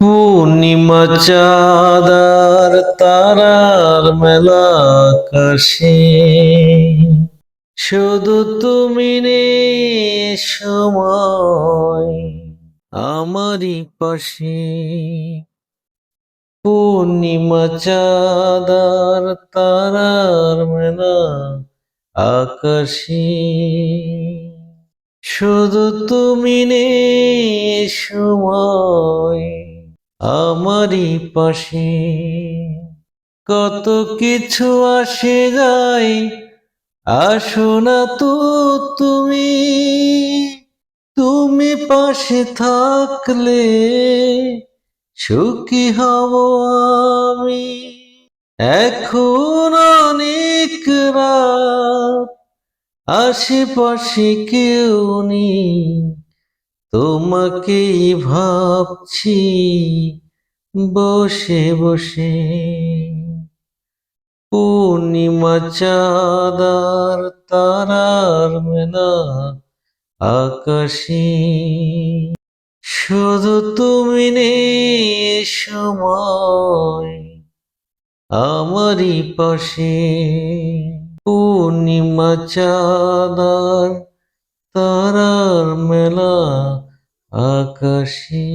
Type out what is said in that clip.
পূর্ণিমা চাঁদার তারার মেলা আকাশে শুধু তুমি নেই সময় আমারই পাশে। পূর্ণিমা চাঁদার তারার মেলা আকাশে শুধু তুমি নেই সময় আমারই পাশে। কত কিছু আসে যায়, আসো না তো তুমি। তুমি পাশে থাকলে সুখী হব আমি। এখন অনেক রাত, আশেপাশে কেউ নেই, তোমাকেই ভাবছি বসে বসে। পূর্ণিমা চাঁদার তারার মেলা আকাশে শুধু তুমি নেই সময় আমারই পাশে। পূর্ণিমা চাঁদার তারার মেলা আকাশে।